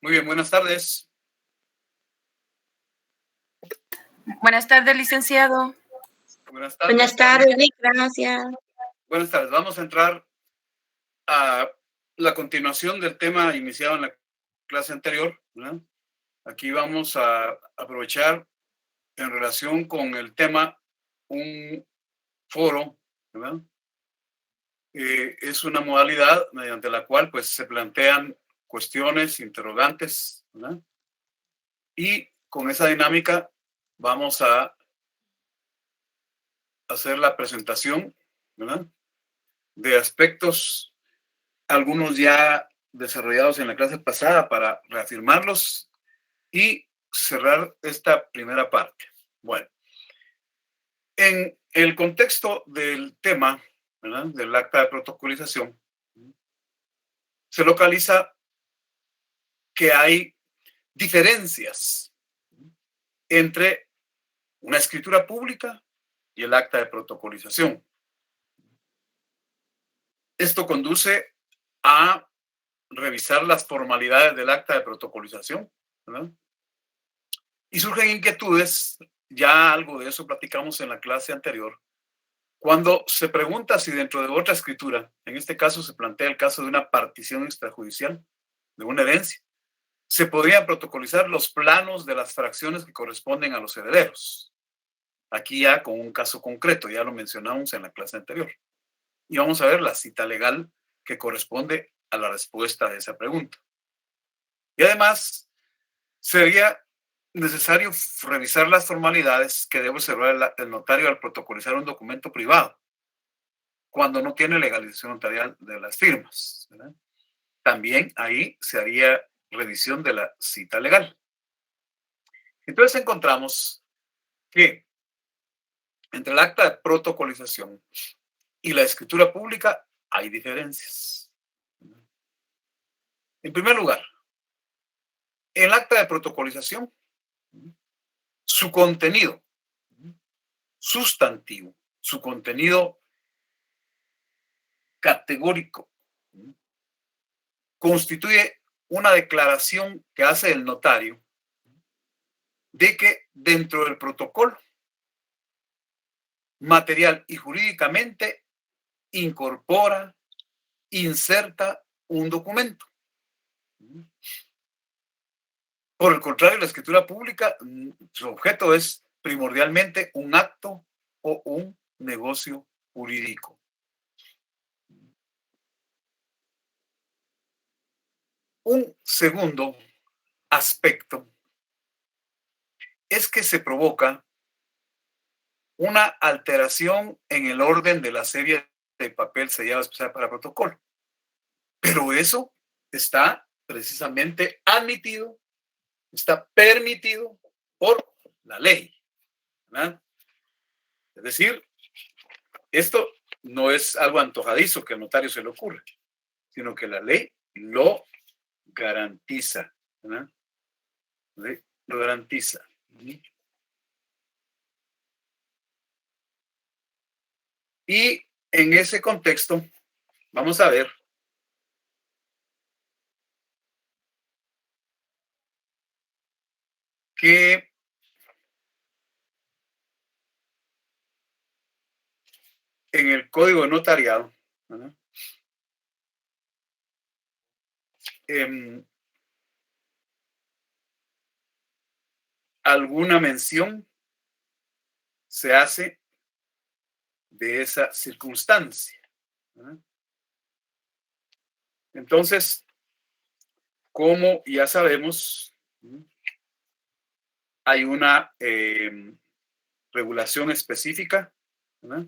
Muy bien, buenas tardes. Buenas tardes, licenciado. Buenas Buenas tardes. tardes, gracias. Buenas tardes. Vamos a entrar a la continuación del tema iniciado en la clase anterior, ¿verdad? Aquí vamos a aprovechar en relación con el tema un foro, ¿verdad? Es una modalidad mediante la cual pues se plantean cuestiones, interrogantes, ¿verdad? Y con esa dinámica vamos a hacer la presentación, ¿verdad? De aspectos, algunos ya desarrollados en la clase pasada para reafirmarlos y cerrar esta primera parte. Bueno, en el contexto del tema, ¿verdad?, del acta de protocolización, se localiza que hay diferencias entre una escritura pública y el acta de protocolización. Esto conduce a revisar las formalidades del acta de protocolización, ¿verdad? Y surgen inquietudes, ya algo de eso platicamos en la clase anterior, cuando se pregunta si dentro de otra escritura, en este caso se plantea el caso de una partición extrajudicial, de una herencia, se podrían protocolizar los planos de las fracciones que corresponden a los herederos. Aquí ya con un caso concreto, ya lo mencionamos en la clase anterior. Y vamos a ver la cita legal que corresponde a la respuesta de esa pregunta. Y además, sería necesario revisar las formalidades que debe observar el notario al protocolizar un documento privado, cuando no tiene legalización notarial de las firmas, ¿verdad? También ahí se haría revisión de la cita legal. Entonces encontramos que entre el acta de protocolización y la escritura pública hay diferencias. En primer lugar, el acta de protocolización, su contenido sustantivo, su contenido categórico, constituye una declaración que hace el notario de que dentro del protocolo, material y jurídicamente, incorpora, inserta un documento. Por el contrario, la escritura pública, su objeto es primordialmente un acto o un negocio jurídico. Un segundo aspecto es que se provoca una alteración en el orden de la serie de papel sellado especial para protocolo. Pero eso está precisamente admitido, está permitido por la ley, ¿verdad? Es decir, esto no es algo antojadizo que al notario se le ocurre, sino que la ley lo garantiza, ¿verdad? Lo garantiza. Y en ese contexto, vamos a ver que en el Código de Notariado, ¿verdad?, alguna mención se hace de esa circunstancia, ¿verdad? Entonces, como ya sabemos, hay una regulación específica, ¿verdad?,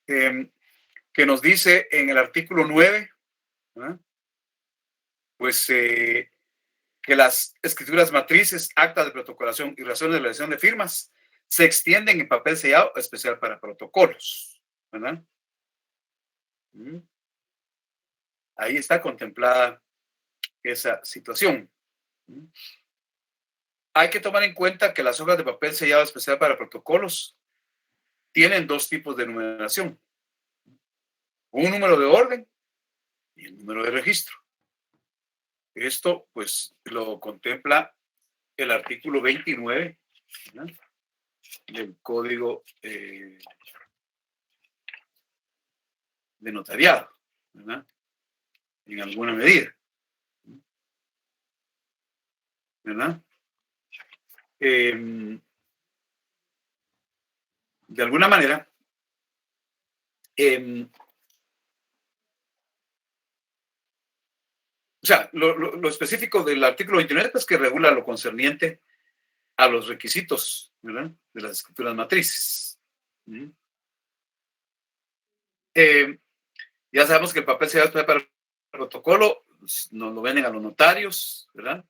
que nos dice en el artículo 9, ¿verdad?, pues que las escrituras matrices, actas de protocolación y razones de elección de firmas se extienden en papel sellado especial para protocolos, ¿verdad? Ahí está contemplada esa situación. Hay que tomar en cuenta que las hojas de papel sellado especial para protocolos tienen dos tipos de numeración: un número de orden y el número de registro. Esto, pues, lo contempla el artículo 29, ¿no?, del Código de Notariado, ¿verdad?, en alguna medida, ¿verdad? De alguna manera, o sea, lo específico del artículo 29 es que regula lo concerniente a los requisitos, ¿verdad?, de las escrituras matrices. Ya sabemos que el papel sellado para el protocolo nos lo venden a los notarios, ¿verdad?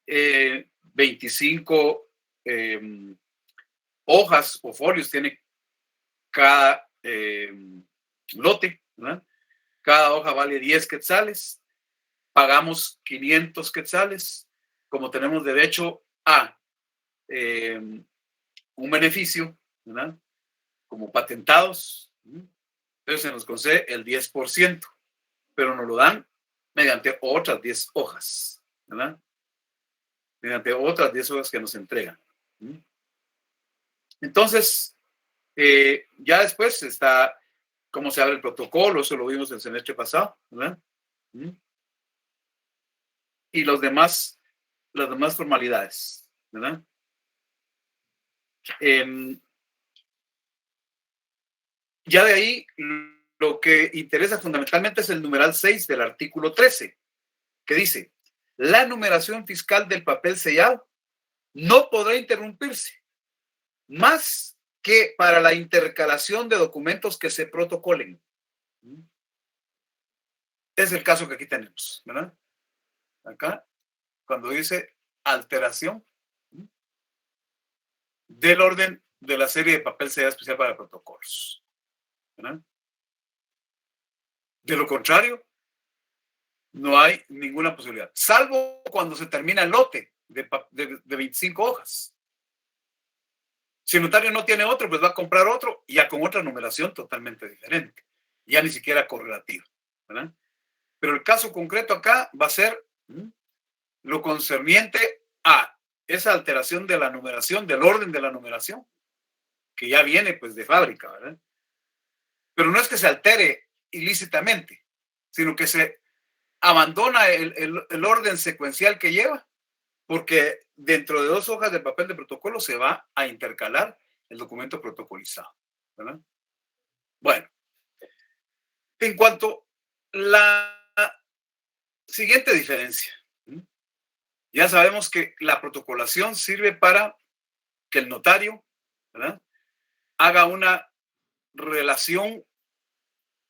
25 hojas o folios tiene cada lote, ¿verdad? Cada hoja vale 10 quetzales. Pagamos 500 quetzales. Como tenemos derecho a un beneficio, ¿verdad?, como patentados, entonces se nos concede el 10%, pero nos lo dan mediante otras 10 hojas, ¿verdad? Mediante otras 10 hojas que nos entregan. Entonces, ya después está cómo se abre el protocolo, eso lo vimos el semestre pasado, ¿verdad? Y las demás formalidades, ¿verdad? Ya de ahí, lo que interesa fundamentalmente es el numeral 6 del artículo 13, que dice: la numeración fiscal del papel sellado no podrá interrumpirse más que para la intercalación de documentos que se protocolen. Es el caso que aquí tenemos, ¿verdad? Acá, cuando dice alteración del orden de la serie de papel sellado especial para protocolos, ¿verdad? De lo contrario, no hay ninguna posibilidad, salvo cuando se termina el lote de 25 hojas. Si el notario no tiene otro, pues va a comprar otro, ya con otra numeración totalmente diferente, ya ni siquiera correlativa, ¿verdad? Pero el caso concreto acá va a ser lo concerniente a esa alteración de la numeración, del orden de la numeración, que ya viene pues de fábrica, ¿verdad? Pero no es que se altere ilícitamente, sino que se abandona el orden secuencial que lleva, porque dentro de 2 hojas de papel de protocolo se va a intercalar el documento protocolizado, ¿verdad? Bueno, en cuanto a la siguiente diferencia, ya sabemos que la protocolación sirve para que el notario, ¿verdad?, haga una relación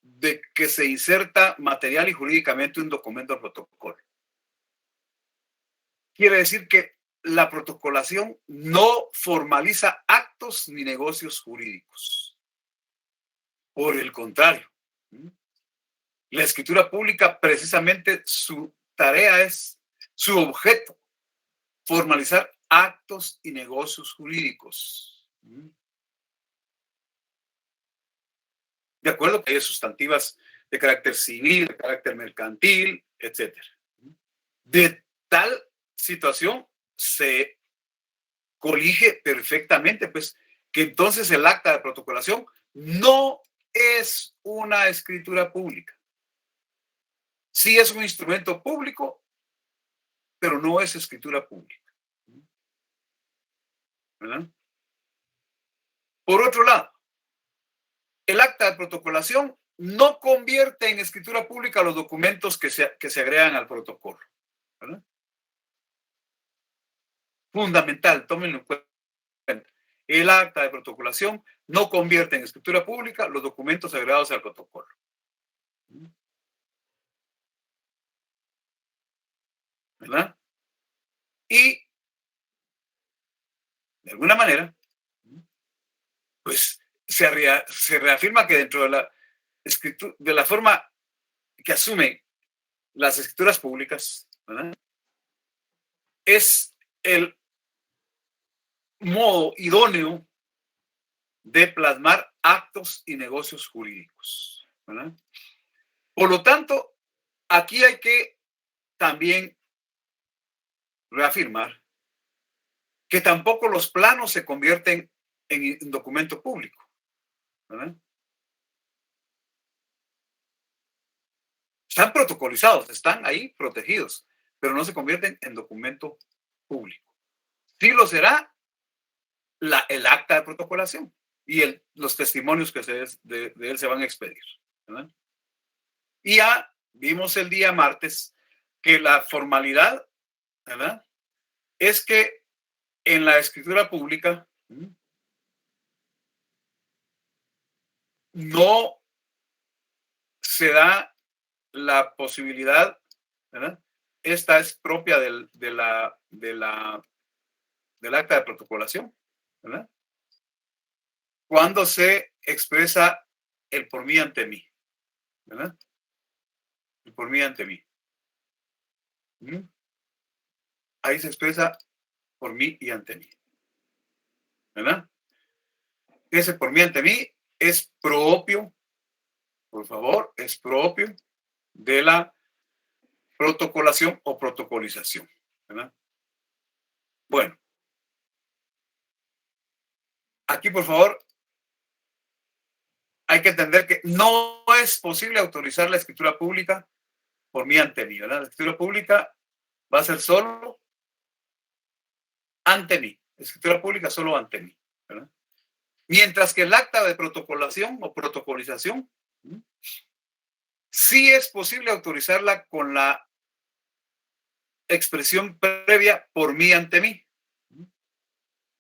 de que se inserta material y jurídicamente un documento de protocolo. Quiere decir que la protocolación no formaliza actos ni negocios jurídicos. Por el contrario, la escritura pública, precisamente su tarea es, su objeto, formalizar actos y negocios jurídicos. De acuerdo que hay sustantivas de carácter civil, de carácter mercantil, etc. De tal situación se colige perfectamente, pues, que entonces el acta de protocolación no es una escritura pública. Sí es un instrumento público, pero no es escritura pública, ¿verdad? Por otro lado, el acta de protocolación no convierte en escritura pública los documentos que se agregan al protocolo, ¿verdad? Fundamental, tómenlo en cuenta. El acta de protocolación no convierte en escritura pública los documentos agregados al protocolo. ¿Verdad? Y, de alguna manera, pues se reafirma que dentro de la forma que asumen las escrituras públicas, ¿verdad?, es el modo idóneo de plasmar actos y negocios jurídicos, ¿verdad? Por lo tanto, aquí hay que también reafirmar que tampoco los planos se convierten en documento público, ¿verdad? Están protocolizados, están ahí protegidos, pero no se convierten en documento público. Sí lo será el acta de protocolación y los testimonios que de él se van a expedir, ¿verdad? Y ya vimos el día martes que la formalidad, ¿verdad?, es que en la escritura pública no se da la posibilidad, ¿verdad? Esta es propia del acta de protocolación, ¿verdad? Cuando se expresa el por mí ante mí, ¿verdad? El por mí ante mí. Ahí se expresa por mí y ante mí, ¿verdad? Ese por mí ante mí es propio, por favor, es propio de la protocolación o protocolización, ¿verdad? Bueno, aquí por favor hay que entender que no es posible autorizar la escritura pública por mí ante mí, ¿verdad? La escritura pública va a ser solo ante mí, escritura pública solo ante mí, ¿verdad? Mientras que el acta de protocolación o protocolización sí es posible autorizarla con la expresión previa por mí ante mí.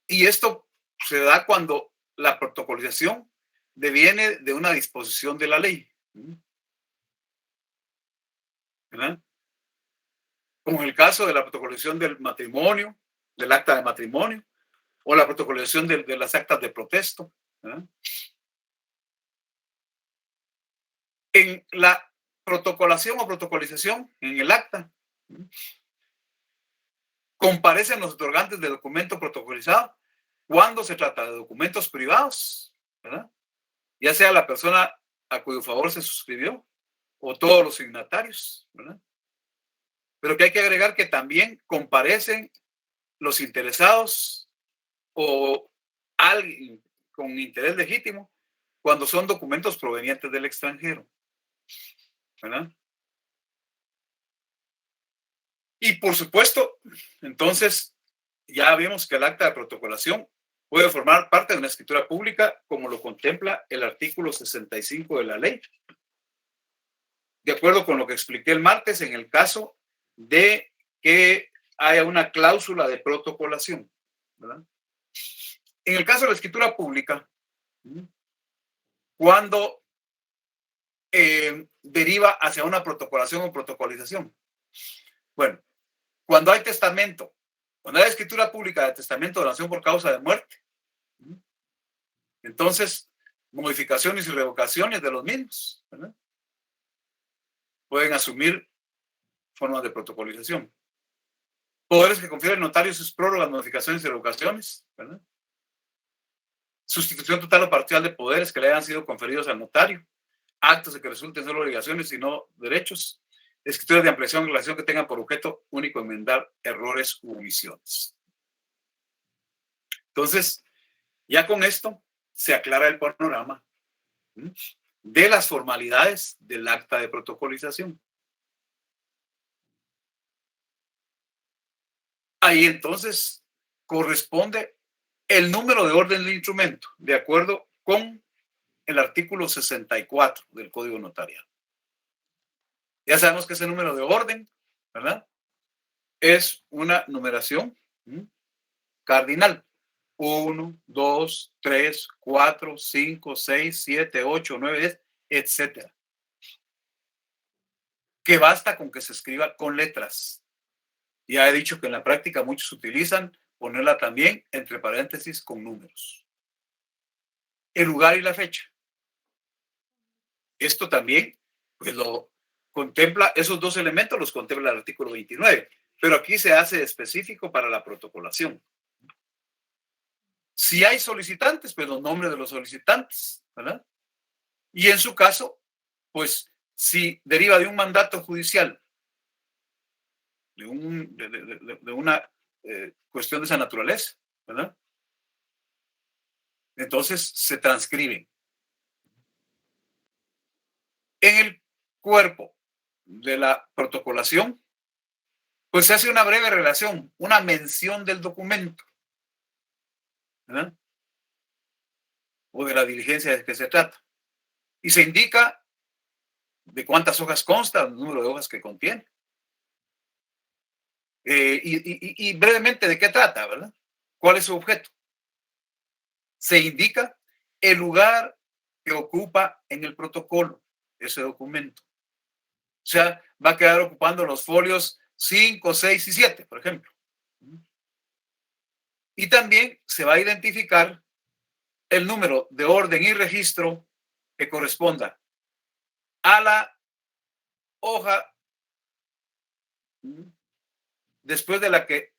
Y esto se da cuando la protocolización deviene de una disposición de la ley, ¿verdad? Como en el caso de la protocolización del matrimonio, del acta de matrimonio, o la protocolización de las actas de protesto, ¿verdad? En la protocolación o protocolización, en el acta, comparecen los otorgantes de documento protocolizado cuando se trata de documentos privados, ¿verdad? Ya sea la persona a cuyo favor se suscribió o todos los signatarios, ¿verdad? Pero que hay que agregar que también comparecen los interesados o alguien con interés legítimo cuando son documentos provenientes del extranjero, ¿verdad? Y por supuesto, entonces, ya vimos que el acta de protocolación puede formar parte de una escritura pública como lo contempla el artículo 65 de la ley. De acuerdo con lo que expliqué el martes en el caso de que haya una cláusula de protocolación, ¿verdad? En el caso de la escritura pública, cuando deriva hacia una protocolación o protocolización. Bueno, cuando hay testamento, cuando hay escritura pública de testamento de donación por causa de muerte, entonces modificaciones y revocaciones de los mismos, ¿verdad?, pueden asumir formas de protocolización. Poderes que confieren notarios sus prórrogas, modificaciones y revocaciones, ¿verdad? Sustitución total o parcial de poderes que le hayan sido conferidos al notario, actos de que resulten solo obligaciones y no derechos, escrituras de ampliación en relación que tengan por objeto único enmendar errores u omisiones. Entonces, ya con esto se aclara el panorama de las formalidades del acta de protocolización. Ahí entonces corresponde el número de orden del instrumento, de acuerdo con el artículo 64 del Código Notarial. Ya sabemos que ese número de orden, ¿verdad?, es una numeración cardinal. 1, 2, 3, 4, 5, 6, 7, 8, 9, 10, etcétera. Que basta con que se escriba con letras. Ya he dicho que en la práctica muchos utilizan ponerla también entre paréntesis con números. El lugar y la fecha. Esto también, pues lo contempla, esos dos elementos los contempla el artículo 29, pero aquí se hace específico para la protocolación. Si hay solicitantes, pues los nombres de los solicitantes, ¿verdad? Y en su caso, pues si deriva de un mandato judicial, de una cuestión de esa naturaleza, ¿verdad? Entonces se transcriben. En el cuerpo de la protocolación, pues se hace una breve relación, una mención del documento, ¿verdad? O de la diligencia de que se trata. Y se indica de cuántas hojas consta, el número de hojas que contiene. Y brevemente de qué trata, ¿verdad? ¿Cuál es su objeto? Se indica el lugar que ocupa en el protocolo ese documento. O sea, va a quedar ocupando los folios 5, 6 y 7, por ejemplo. Y también se va a identificar el número de orden y registro que corresponda a la hoja después de la que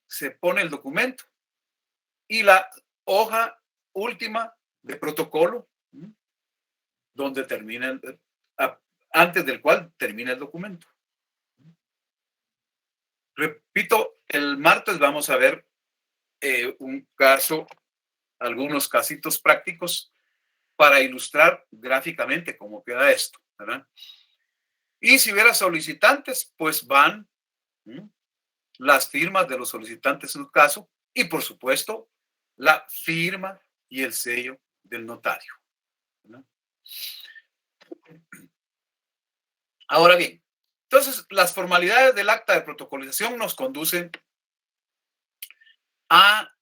se pone el documento y la hoja última de protocolo donde termina antes del cual termina el documento. Repito, el martes vamos a ver un caso, algunos casitos prácticos para ilustrar gráficamente cómo queda esto, ¿verdad? Y si hubiera solicitantes, pues van las firmas de los solicitantes en su caso y, por supuesto, la firma y el sello del notario, ¿verdad? Ahora bien, entonces las formalidades del acta de protocolización nos conducen a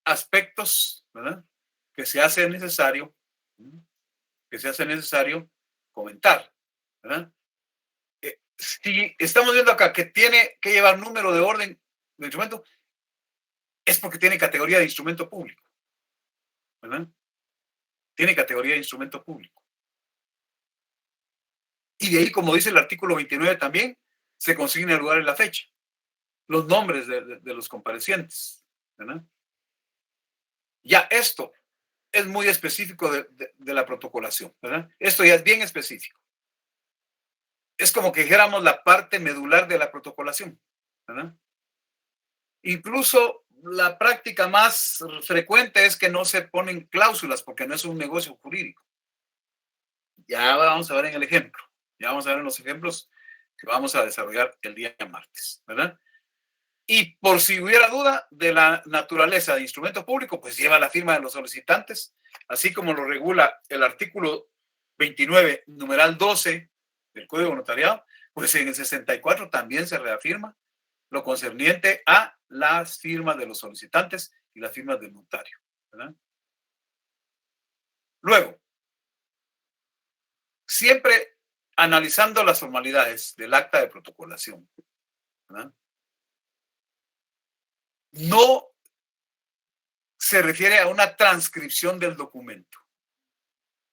aspectos, ¿verdad?, que se hace necesario comentar, ¿verdad? Si estamos viendo acá que tiene que llevar número de orden de instrumento, es porque tiene categoría de instrumento público, ¿verdad? Tiene categoría de instrumento público. Y de ahí, como dice el artículo 29 también, se consigna el lugar y la fecha, los nombres de los comparecientes, ¿verdad? Ya esto es muy específico de la protocolación, ¿verdad? Esto ya es bien específico. Es como que dijéramos la parte medular de la protocolación, ¿verdad? Incluso la práctica más frecuente es que no se ponen cláusulas porque no es un negocio jurídico. Ya vamos a ver en el ejemplo, ya vamos a ver en los ejemplos que vamos a desarrollar el día martes, ¿verdad? Y por si hubiera duda de la naturaleza de instrumento público, pues lleva la firma de los solicitantes, así como lo regula el artículo 29, numeral 12 del Código Notariado, pues en el 64 también se reafirma lo concerniente a las firmas de los solicitantes y las firmas del notario, ¿verdad? Luego, siempre analizando las formalidades del acta de protocolación, ¿verdad?, no se refiere a una transcripción del documento,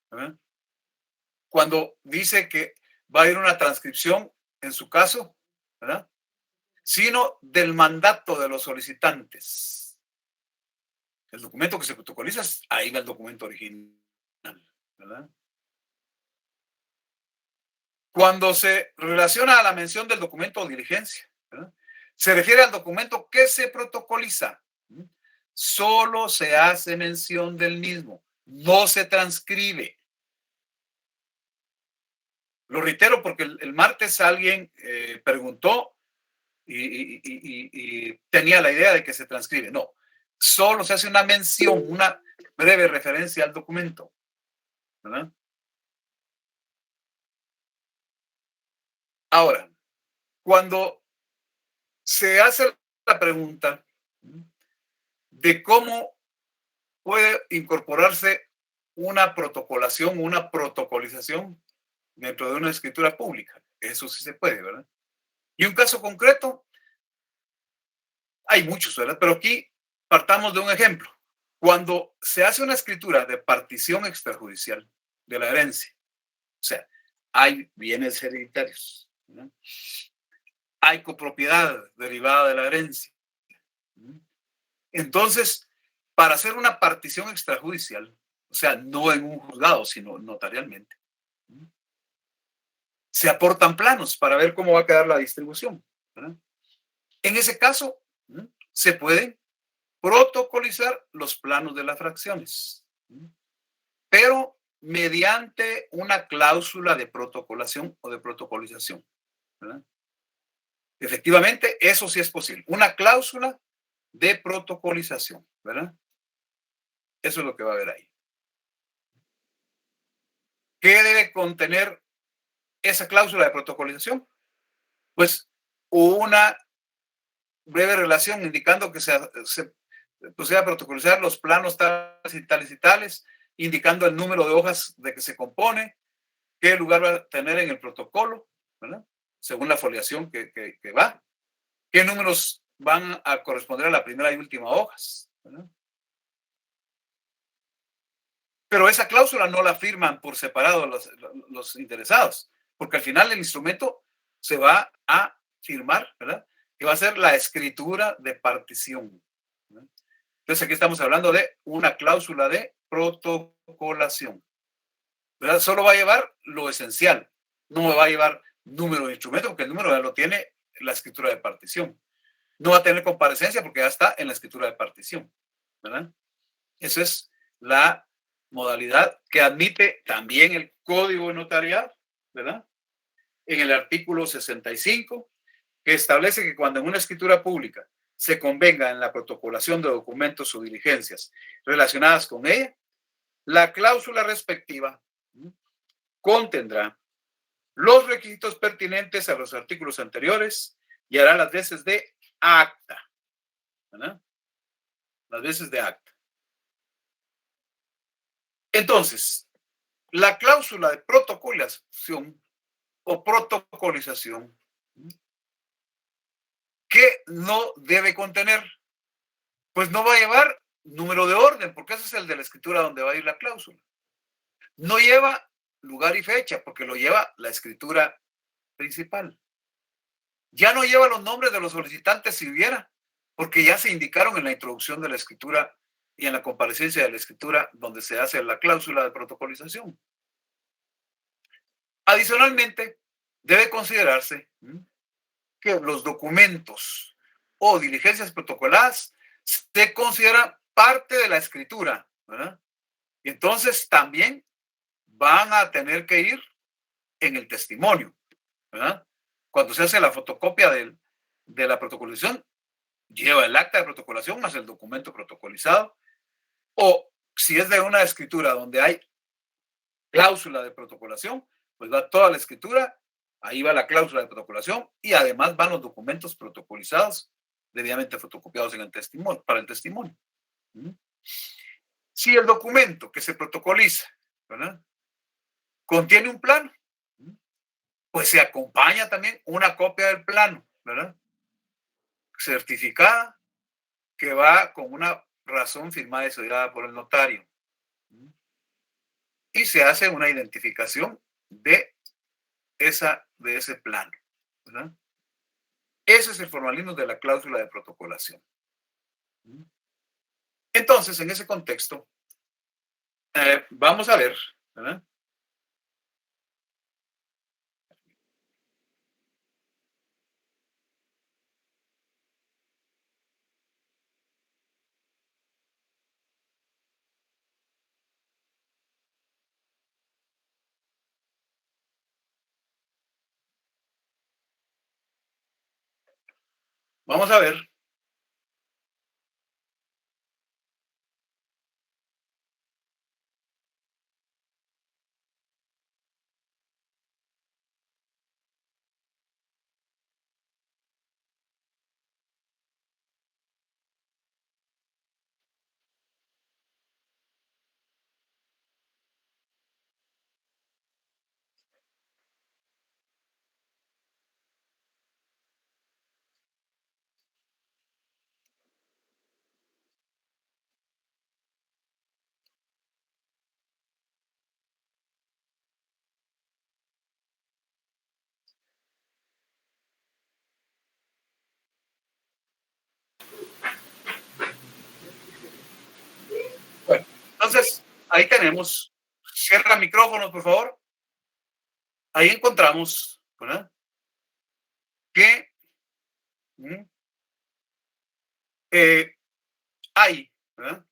¿verdad? Cuando dice que va a haber una transcripción, en su caso, ¿verdad?, sino del mandato de los solicitantes. El documento que se protocoliza, ahí va el documento original, ¿verdad? Cuando se relaciona a la mención del documento o diligencia, ¿verdad?, se refiere al documento que se protocoliza. Solo se hace mención del mismo, no se transcribe. Lo reitero porque el martes alguien preguntó y tenía la idea de que se transcribe. No, solo se hace una mención, una breve referencia al documento, ¿verdad? Ahora, cuando se hace la pregunta de cómo puede incorporarse una protocolación, una protocolización dentro de una escritura pública, eso sí se puede, ¿verdad? Y un caso concreto, hay muchos, ¿verdad? Pero aquí partamos de un ejemplo. Cuando se hace una escritura de partición extrajudicial de la herencia, o sea, hay bienes hereditarios, ¿no?, hay copropiedad derivada de la herencia. Entonces, para hacer una partición extrajudicial, o sea, no en un juzgado, sino notarialmente, se aportan planos para ver cómo va a quedar la distribución, ¿verdad? En ese caso, se pueden protocolizar los planos de las fracciones, pero mediante una cláusula de protocolación o de protocolización, ¿verdad? Efectivamente, eso sí es posible. Una cláusula de protocolización, ¿verdad? Eso es lo que va a haber ahí. ¿Qué debe contener esa cláusula de protocolización? Pues una breve relación indicando que se proceda a protocolizar los planos tales y tales y tales, indicando el número de hojas de que se compone, qué lugar va a tener en el protocolo, ¿verdad? Según la foliación que va, qué números van a corresponder a la primera y última hojas, ¿verdad? Pero esa cláusula no la firman por separado los interesados, porque al final el instrumento se va a firmar, ¿verdad? Que va a ser la escritura de partición, ¿verdad? Entonces aquí estamos hablando de una cláusula de protocolación, ¿verdad? Solo va a llevar lo esencial, no me va a llevar número de instrumento, porque el número ya lo tiene la escritura de partición. No va a tener comparecencia porque ya está en la escritura de partición, ¿verdad? Esa es la modalidad que admite también el Código Notarial, ¿verdad? En el artículo 65, que establece que cuando en una escritura pública se convenga en la protocolación de documentos o diligencias relacionadas con ella, la cláusula respectiva contendrá los requisitos pertinentes a los artículos anteriores y hará las veces de acta, ¿verdad? Las veces de acta. Entonces, la cláusula de protocolación o protocolización, ¿qué no debe contener? Pues no va a llevar número de orden, porque ese es el de la escritura donde va a ir la cláusula. No lleva lugar y fecha, porque lo lleva la escritura principal. Ya no lleva los nombres de los solicitantes si hubiera, porque ya se indicaron en la introducción de la escritura y en la comparecencia de la escritura donde se hace la cláusula de protocolización. Adicionalmente, debe considerarse que los documentos o diligencias protocoladas se consideran parte de la escritura, ¿verdad? Y entonces también van a tener que ir en el testimonio, ¿verdad? Cuando se hace la fotocopia de la protocolización, lleva el acta de protocolación más el documento protocolizado, o si es de una escritura donde hay cláusula de protocolación, pues va toda la escritura, ahí va la cláusula de protocolación y además van los documentos protocolizados debidamente fotocopiados en el testimonio, para el testimonio. Si el documento que se protocoliza, ¿verdad?, contiene un plano, pues se acompaña también una copia del plano, ¿verdad?, certificada, que va con una razón firmada y sellada por el notario. Y se hace una identificación de de ese plano, ¿verdad? Ese es el formalismo de la cláusula de protocolación. Entonces, en ese contexto, vamos a ver, ¿verdad? Vamos a ver. ahí tenemos, cierra micrófonos, por favor. Ahí encontramos, ¿verdad? Que mm, hay, ¿verdad?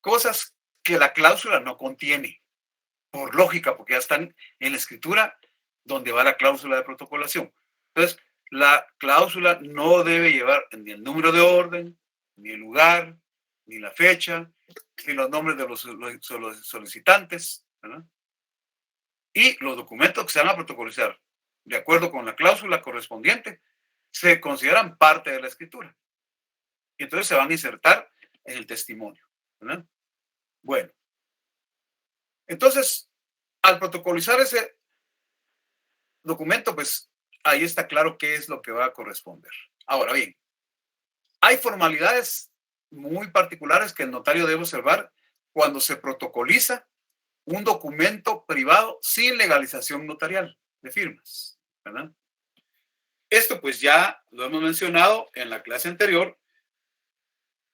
Cosas que la cláusula no contiene, por lógica, porque ya están en la escritura donde va la cláusula de protocolación. Entonces, la cláusula no debe llevar ni el número de orden, ni el lugar, ni la fecha, ni los nombres de los solicitantes, ¿verdad? Y los documentos que se van a protocolizar, de acuerdo con la cláusula correspondiente, se consideran parte de la escritura. Y entonces se van a insertar en el testimonio, ¿verdad? Bueno, entonces, al protocolizar ese documento, pues ahí está claro qué es lo que va a corresponder. Ahora bien, hay formalidades muy particulares que el notario debe observar cuando se protocoliza un documento privado sin legalización notarial de firmas, ¿verdad? Esto pues ya lo hemos mencionado en la clase anterior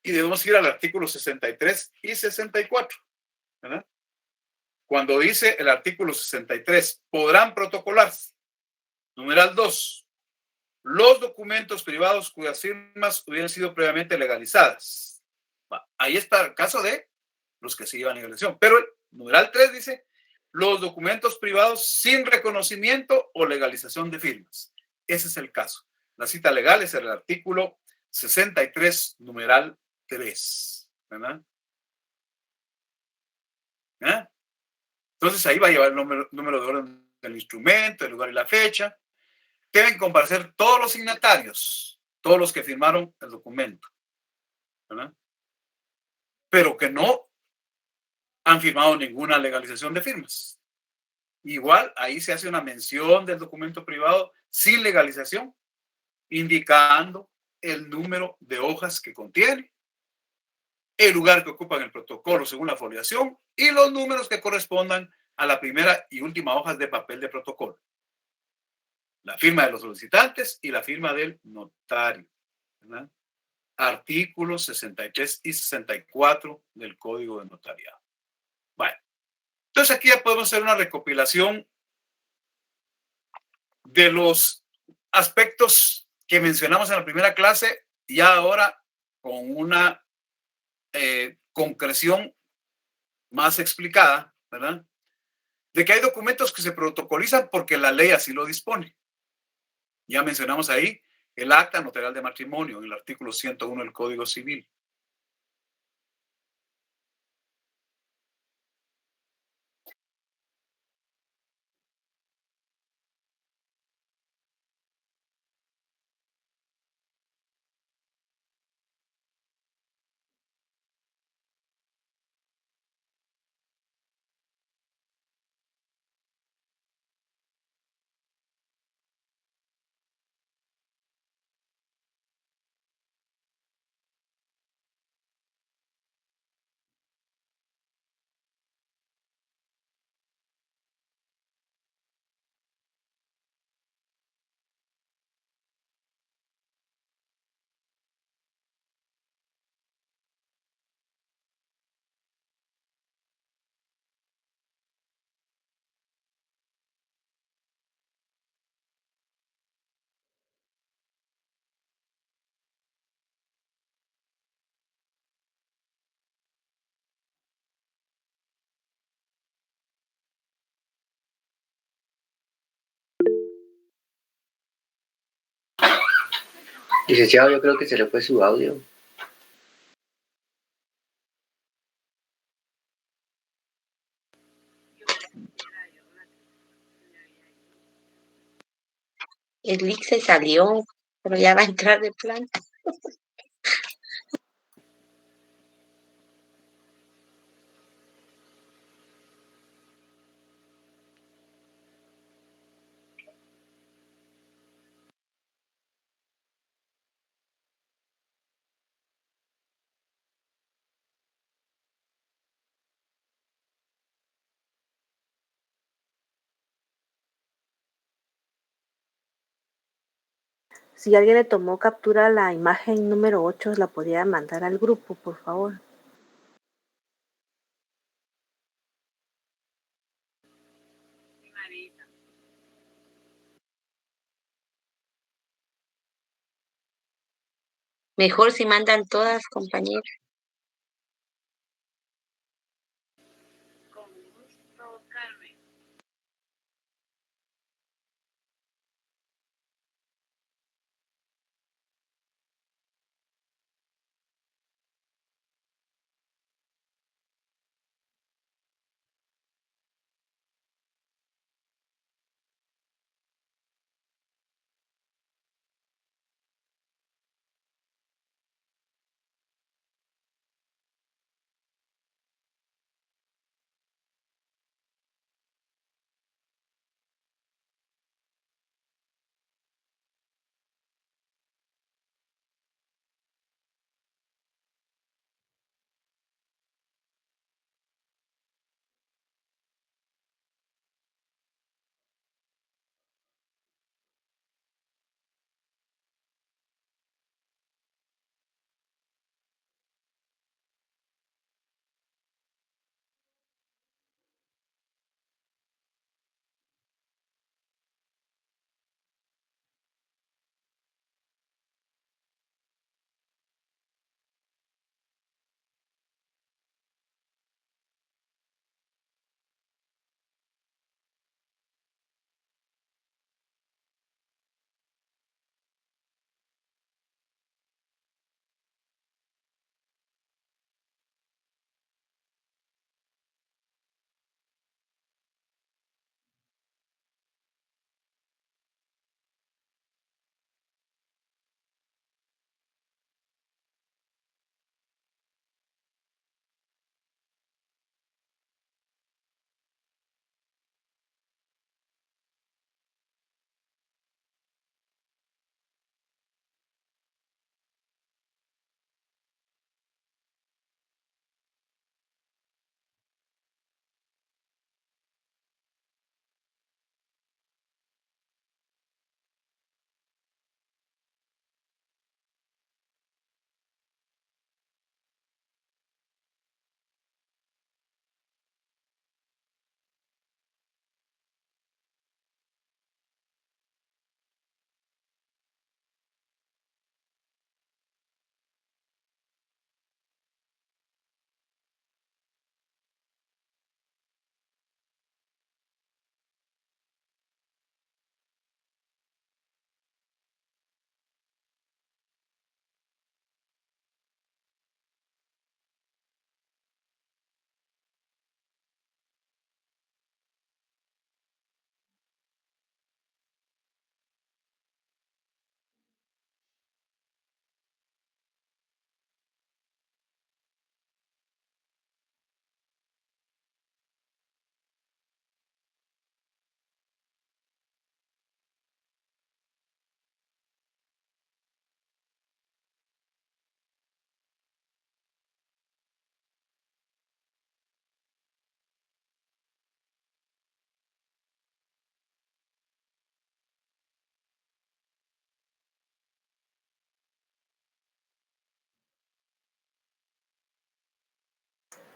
y debemos ir al artículo 63 y 64, ¿verdad? Cuando dice el artículo 63, podrán protocolarse. Numeral 2, los documentos privados cuyas firmas hubieran sido previamente legalizadas. Ahí está el caso de los que se llevan legalización. Pero el numeral 3 dice los documentos privados sin reconocimiento o legalización de firmas. Ese es el caso. La cita legal es el artículo 63, numeral 3. ¿Verdad? ¿Eh? Entonces ahí va a llevar el número de orden del instrumento, el lugar y la fecha. Deben comparecer todos los signatarios, todos los que firmaron el documento, ¿verdad? Pero que no han firmado ninguna legalización de firmas. Igual, ahí se hace una mención del documento privado sin legalización, indicando el número de hojas que contiene, el lugar que ocupa en el protocolo según la foliación y los números que correspondan a la primera y última hoja de papel de protocolo. La firma de los solicitantes y la firma del notario, ¿verdad? Artículos 63 y 64 del Código de Notariado. Bueno, entonces aquí ya podemos hacer una recopilación de los aspectos que mencionamos en la primera clase y ahora con una concreción más explicada, ¿verdad? De que hay documentos que se protocolizan porque la ley así lo dispone. Ya mencionamos ahí el acta notarial de matrimonio en el artículo 101 del Código Civil. Licenciado, yo creo que se le fue su audio. El link se salió, pero ya va a entrar de plan. Si alguien le tomó captura a la imagen número 8, la podría mandar al grupo, por favor. Mejor si mandan todas, compañeros.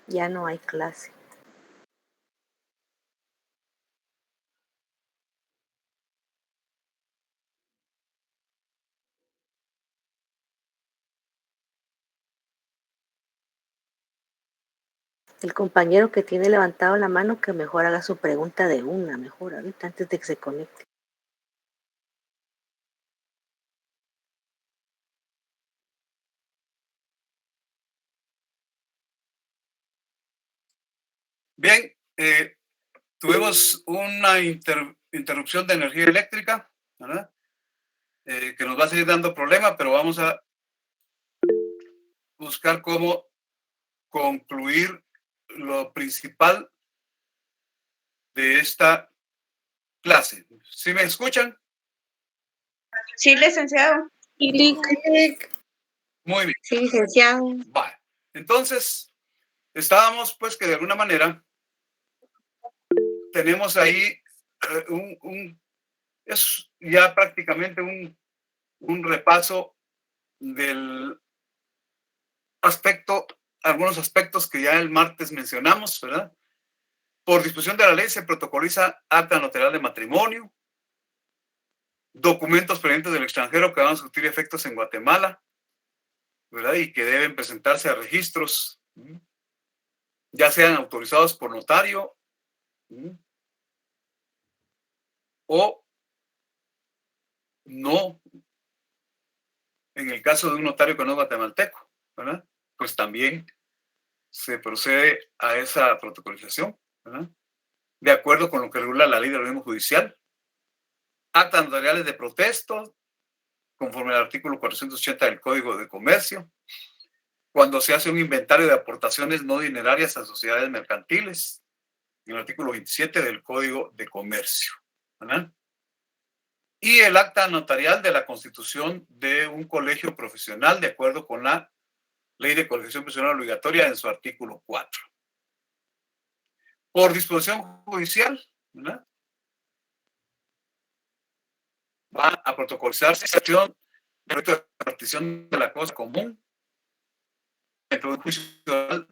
Ya no hay clase. El compañero que tiene levantado la mano, que mejor haga su pregunta de una, mejor ahorita, antes de que se conecte. Bien, tuvimos una interrupción de energía eléctrica, ¿verdad? Que nos va a seguir dando problemas, pero vamos a buscar cómo concluir lo principal de esta clase. ¿Sí me escuchan? Sí, licenciado. Muy bien. Sí, licenciado. Vale. Entonces, estábamos pues que de alguna manera tenemos ahí es ya prácticamente un un repaso del algunos aspectos que ya el martes mencionamos, ¿verdad? Por disposición de la ley se protocoliza acta notarial de matrimonio, documentos provenientes del extranjero que van a surtir efectos en Guatemala, ¿verdad? Y que deben presentarse a registros, ya sean autorizados por notario o no, en el caso de un notario que no es guatemalteco, ¿verdad? Pues también se procede a esa protocolización, ¿verdad? De acuerdo con lo que regula la ley del organismo judicial. Actas notariales de protesto, conforme al artículo 480 del Código de Comercio, cuando se hace un inventario de aportaciones no dinerarias a sociedades mercantiles, en el artículo 27 del Código de Comercio, ¿verdad? Y el acta notarial de la constitución de un colegio profesional, de acuerdo con la Ley de Colegiación Profesional Obligatoria en su artículo 4. Por disposición judicial, ¿verdad? Va a protocolizarse acción de repartición de la cosa común dentro de un juicio de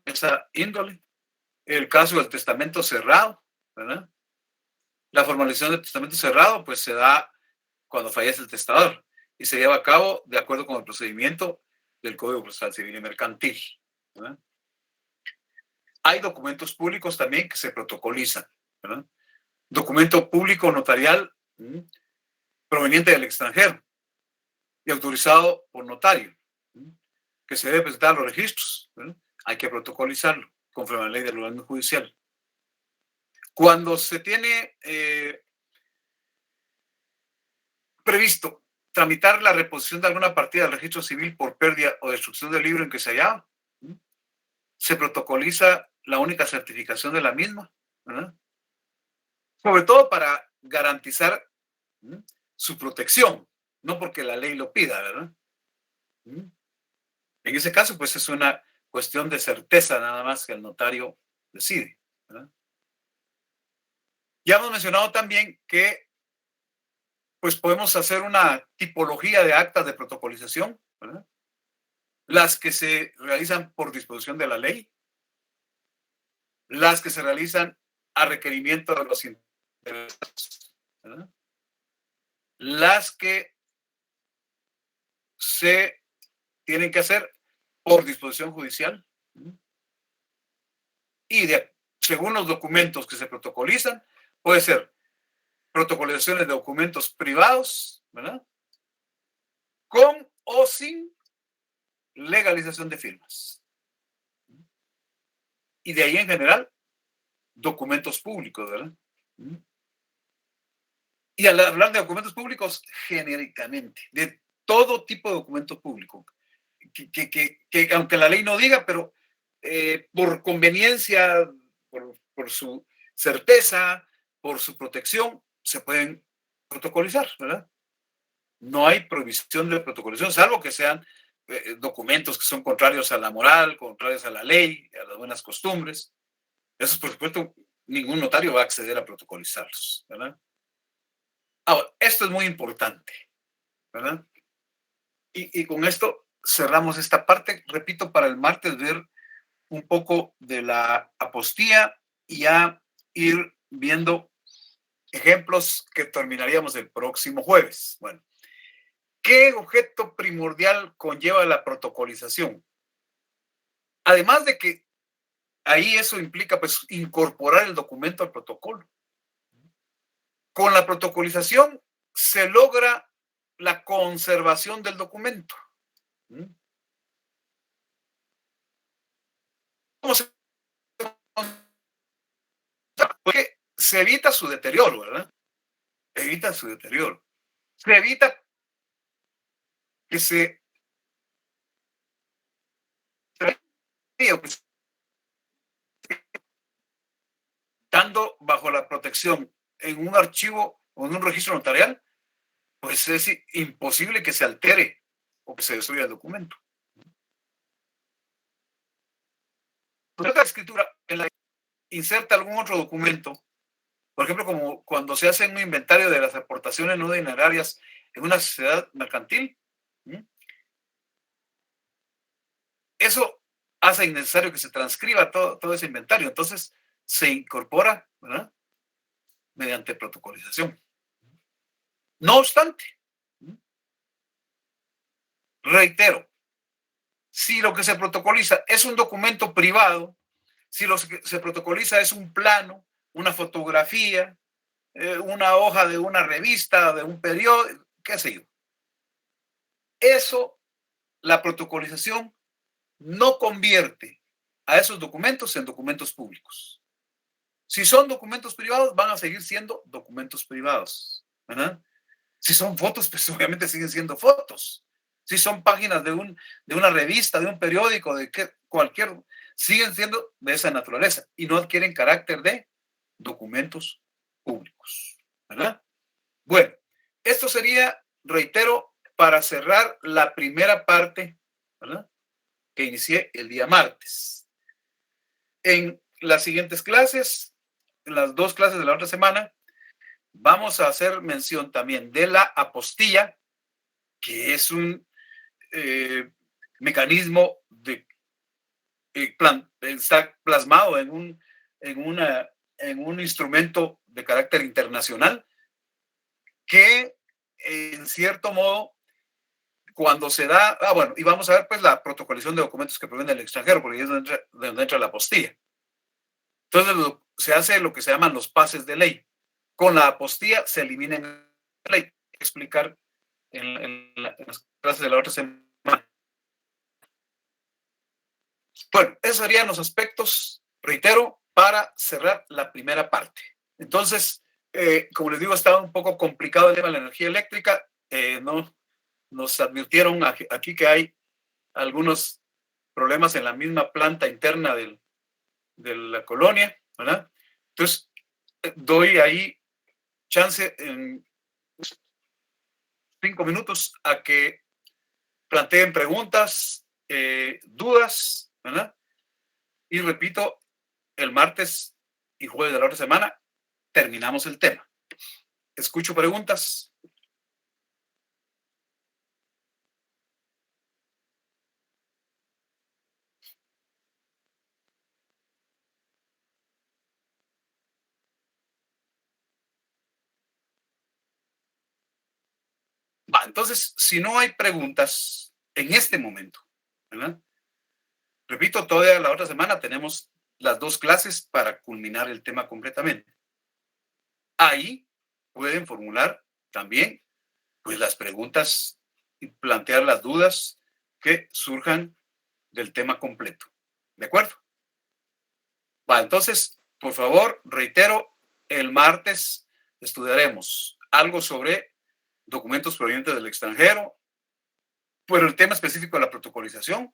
esa índole. El caso del testamento cerrado, ¿verdad? La formalización del testamento cerrado, pues se da cuando fallece el testador y se lleva a cabo de acuerdo con el procedimiento del Código Procesal Civil y Mercantil, ¿verdad? Hay documentos públicos también que se protocolizan, ¿verdad? Documento público notarial proveniente del extranjero y autorizado por notario, que se debe presentar a los registros, ¿verdad? Hay que protocolizarlo conforme a la ley del organismo judicial. Cuando se tiene previsto tramitar la reposición de alguna partida del registro civil por pérdida o destrucción del libro en que se hallaba, se protocoliza la única certificación de la misma, ¿verdad? Sobre todo para garantizar su protección, no porque la ley lo pida, ¿verdad? En ese caso, pues es una cuestión de certeza nada más que el notario decide, ¿verdad? Ya hemos mencionado también que pues podemos hacer una tipología de actas de protocolización, ¿verdad? Las que se realizan por disposición de la ley, las que se realizan a requerimiento de los interesados, ¿verdad? Las que se tienen que hacer por disposición judicial y según los documentos que se protocolizan, puede ser protocolizaciones de documentos privados, ¿verdad? Con o sin legalización de firmas. Y de ahí en general, documentos públicos, ¿verdad? Y al hablar de documentos públicos, genéricamente, de todo tipo de documento público, que aunque la ley no diga, pero por conveniencia, por su certeza, por su protección, se pueden protocolizar, ¿verdad? No hay prohibición de protocolización, salvo que sean documentos que son contrarios a la moral, contrarios a la ley, a las buenas costumbres. Esos, por supuesto, ningún notario va a acceder a protocolizarlos, ¿verdad? Ahora, esto es muy importante, ¿verdad? Y con esto cerramos esta parte. Repito, para el martes ver un poco de la apostilla y ya ir viendo ejemplos que terminaríamos el próximo jueves. Bueno, ¿qué objeto primordial conlleva la protocolización? Además de que ahí eso implica pues incorporar el documento al protocolo. Con la protocolización se logra la conservación del documento. ¿Cómo se? Porque se evita su deterioro, ¿verdad? Evita su deterioro. Se evita que se estando bajo la protección en un archivo o en un registro notarial, pues es imposible que se altere o que se destruya el documento. La escritura inserta algún otro documento, por ejemplo, como cuando se hace un inventario de las aportaciones no dinerarias en una sociedad mercantil, eso hace innecesario que se transcriba todo ese inventario. Entonces, se incorpora, ¿verdad?, mediante protocolización. No obstante, reitero, si lo que se protocoliza es un documento privado, si lo que se protocoliza es un plano, una fotografía, una hoja de una revista, de un periódico, qué sé yo, eso, la protocolización no convierte a esos documentos en documentos públicos. Si son documentos privados, van a seguir siendo documentos privados, ¿verdad? Si son fotos, pues obviamente siguen siendo fotos. Si son páginas de una revista, de un periódico, de cualquier, siguen siendo de esa naturaleza y no adquieren carácter de documentos públicos, ¿verdad? Bueno, esto sería, reitero, para cerrar la primera parte, ¿verdad?, que inicié el día martes. En las siguientes clases, en las 2 clases de la otra semana, vamos a hacer mención también de la apostilla, que es un mecanismo está plasmado en un instrumento de carácter internacional que, en cierto modo, cuando se da, bueno, y vamos a ver pues la protocolización de documentos que provienen del extranjero, porque ahí es donde entra la apostilla. Entonces se hace lo que se llaman los pases de ley. Con la apostilla se eliminan la ley. Explicar en las clases de la otra semana. Bueno, esos serían los aspectos, reitero, para cerrar la primera parte. Entonces, como les digo, estaba un poco complicado el tema de la energía eléctrica. Nos advirtieron aquí que hay algunos problemas en la misma planta interna de la colonia, ¿verdad? Entonces, doy ahí chance en 5 minutos a que planteen preguntas, dudas, ¿verdad? Y repito, el martes y jueves de la otra semana terminamos el tema. Escucho preguntas. Entonces, si no hay preguntas en este momento, ¿verdad? Repito, todavía la otra semana tenemos las 2 clases para culminar el tema completamente. Ahí pueden formular también pues las preguntas y plantear las dudas que surjan del tema completo. ¿De acuerdo? Entonces, por favor, reitero, el martes estudiaremos algo sobre documentos provenientes del extranjero, pero el tema específico de la protocolización,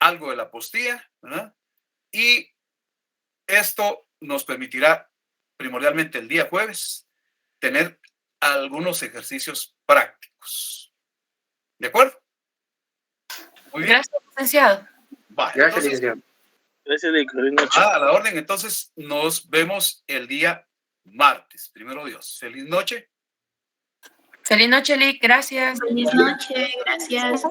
algo de la apostilla, ¿verdad? Y esto nos permitirá primordialmente el día jueves tener algunos ejercicios prácticos. ¿De acuerdo? Muy bien. Gracias, licenciado. Gracias, licenciado. Gracias, Lic. Buenas noches. A la orden. Entonces, nos vemos el día martes. Primero Dios. Feliz noche. Feliz noche, Lic. Gracias. Feliz noche, gracias.